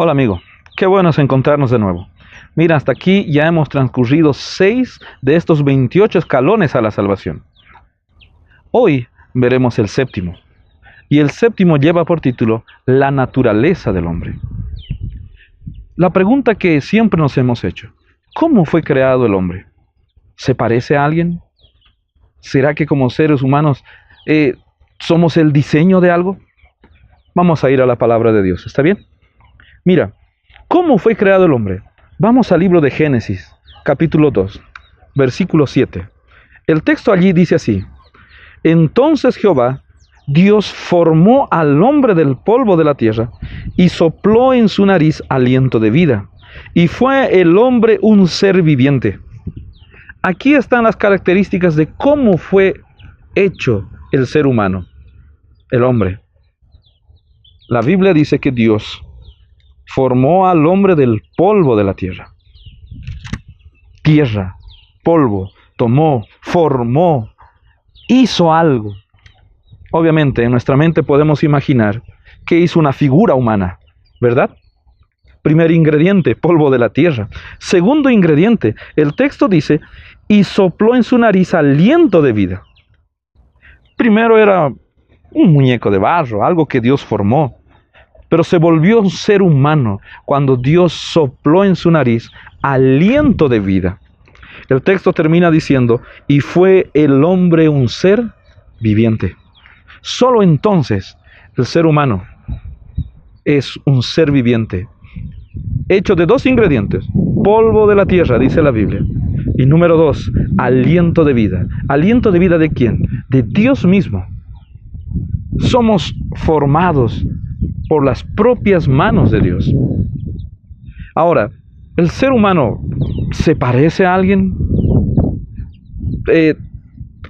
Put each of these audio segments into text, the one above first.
Hola amigo, qué bueno es encontrarnos de nuevo. Mira, hasta aquí ya hemos transcurrido 6 de estos 28 escalones a la salvación. Hoy veremos el séptimo, y el séptimo lleva por título La naturaleza del hombre. La pregunta que siempre nos hemos hecho: ¿cómo fue creado el hombre? ¿Se parece a alguien? ¿Será que como seres humanos somos el diseño de algo? Vamos a ir a la palabra de Dios, ¿está bien? Mira, ¿cómo fue creado el hombre? Vamos al libro de Génesis, capítulo 2, versículo 7. El texto allí dice así: Entonces Jehová, Dios, formó al hombre del polvo de la tierra y sopló en su nariz aliento de vida, y fue el hombre un ser viviente. Aquí están las características de cómo fue hecho el ser humano, el hombre. La Biblia dice que Dios formó al hombre del polvo de la tierra. Tierra, polvo, tomó, formó, hizo algo. Obviamente, en nuestra mente podemos imaginar que hizo una figura humana, ¿verdad? Primer ingrediente, polvo de la tierra. Segundo ingrediente, el texto dice, y sopló en su nariz aliento de vida. Primero era un muñeco de barro, algo que Dios formó. Pero se volvió un ser humano cuando Dios sopló en su nariz aliento de vida. El texto termina diciendo, y fue el hombre un ser viviente. Solo entonces el ser humano es un ser viviente, hecho de dos ingredientes: polvo de la tierra, dice la Biblia, y número 2, aliento de vida. ¿Aliento de vida de quién? De Dios mismo. Somos formados por las propias manos de Dios. Ahora, ¿el ser humano se parece a alguien?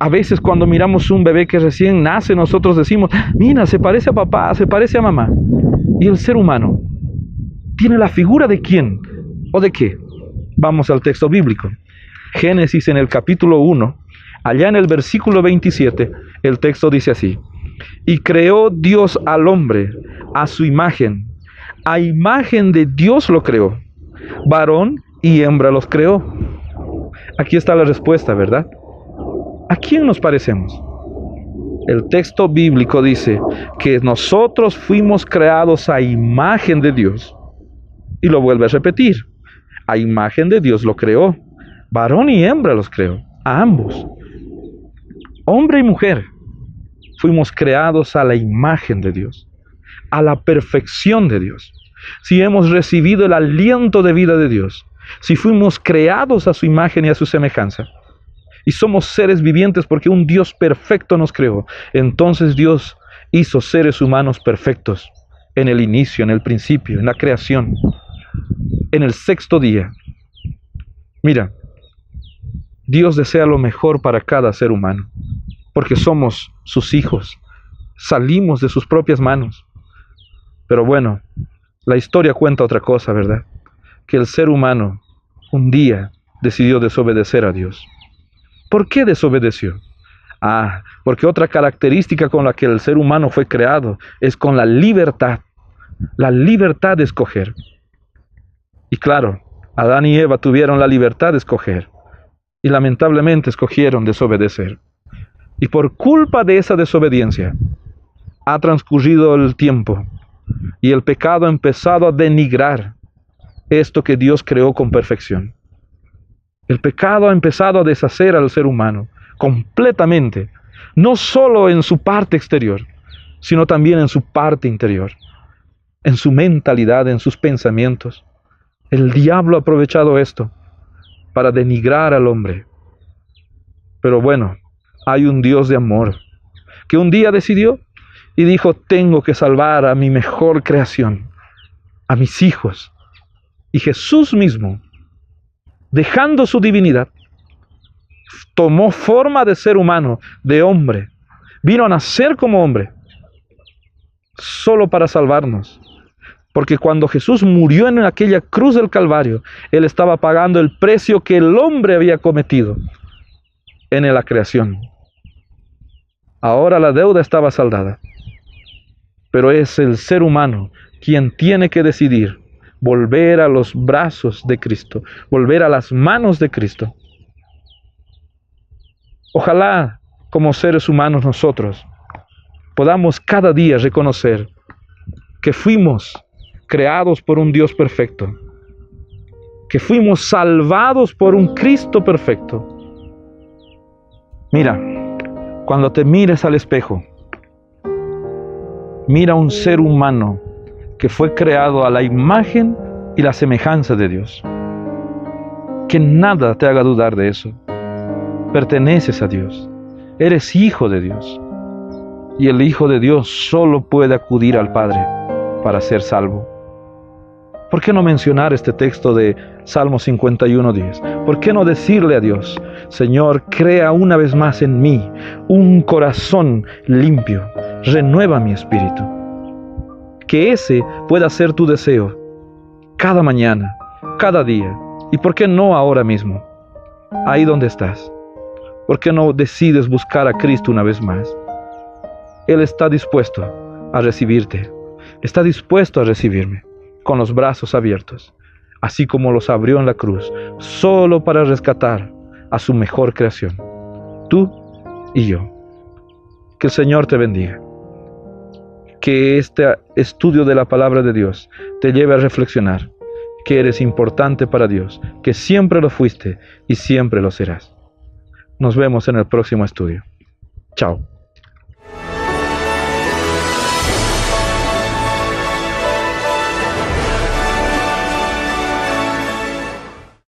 A veces cuando miramos un bebé que recién nace, nosotros decimos, mira, se parece a papá, se parece a mamá. ¿Y el ser humano tiene la figura de quién o de qué? Vamos al texto bíblico. Génesis en el capítulo 1, allá en el versículo 27, el texto dice así: Y creó Dios al hombre a su a imagen de Dios lo creó, varón y hembra los creó. Aquí está la respuesta, ¿verdad? ¿A quién nos parecemos? El texto bíblico dice que nosotros fuimos creados a imagen de Dios. Y lo vuelve a repetir: a imagen de Dios lo creó, varón y hembra los creó, a ambos. Hombre y mujer fuimos creados a la imagen de Dios, a la perfección de Dios. Si hemos recibido el aliento de vida de Dios, si fuimos creados a su imagen y a su semejanza, y somos seres vivientes porque un Dios perfecto nos creó, entonces Dios hizo seres humanos perfectos en el inicio, en el principio, en la creación, en el sexto día. Mira, Dios desea lo mejor para cada ser humano, porque somos sus hijos, salimos de sus propias manos. Pero bueno, la historia cuenta otra cosa, ¿verdad? Que el ser humano un día decidió desobedecer a Dios. ¿Por qué desobedeció? Porque otra característica con la que el ser humano fue creado es con la libertad de escoger. Y claro, Adán y Eva tuvieron la libertad de escoger, y lamentablemente escogieron desobedecer. Y por culpa de esa desobediencia, ha transcurrido el tiempo, y el pecado ha empezado a denigrar esto que Dios creó con perfección. El pecado ha empezado a deshacer al ser humano completamente, no solo en su parte exterior, sino también en su parte interior, en su mentalidad, en sus pensamientos. El diablo ha aprovechado esto para denigrar al hombre. Pero bueno, hay un Dios de amor que un día decidió y dijo: tengo que salvar a mi mejor creación, a mis hijos. Y Jesús mismo, dejando su divinidad, tomó forma de ser humano, de hombre. Vino a nacer como hombre, solo para salvarnos. Porque cuando Jesús murió en aquella cruz del Calvario, Él estaba pagando el precio que el hombre había cometido en la creación. Ahora la deuda estaba saldada. Pero es el ser humano quien tiene que decidir volver a los brazos de Cristo, volver a las manos de Cristo. Ojalá, como seres humanos nosotros, podamos cada día reconocer que fuimos creados por un Dios perfecto, que fuimos salvados por un Cristo perfecto. Mira, cuando te mires al espejo, mira un ser humano que fue creado a la imagen y la semejanza de Dios. Que nada te haga dudar de eso. Perteneces a Dios. Eres hijo de Dios. Y el Hijo de Dios solo puede acudir al Padre para ser salvo. ¿Por qué no mencionar este texto de Salmo 51:10? ¿Por qué no decirle a Dios: Señor, crea una vez más en mí un corazón limpio, renueva mi espíritu? Que ese pueda ser tu deseo cada mañana, cada día. ¿Y por qué no ahora mismo? Ahí donde estás. ¿Por qué no decides buscar a Cristo una vez más? Él está dispuesto a recibirte. Está dispuesto a recibirme con los brazos abiertos, así como los abrió en la cruz, solo para rescatar a su mejor creación, tú y yo. Que el Señor te bendiga. Que este estudio de la palabra de Dios te lleve a reflexionar que eres importante para Dios, que siempre lo fuiste y siempre lo serás. Nos vemos en el próximo estudio. Chao.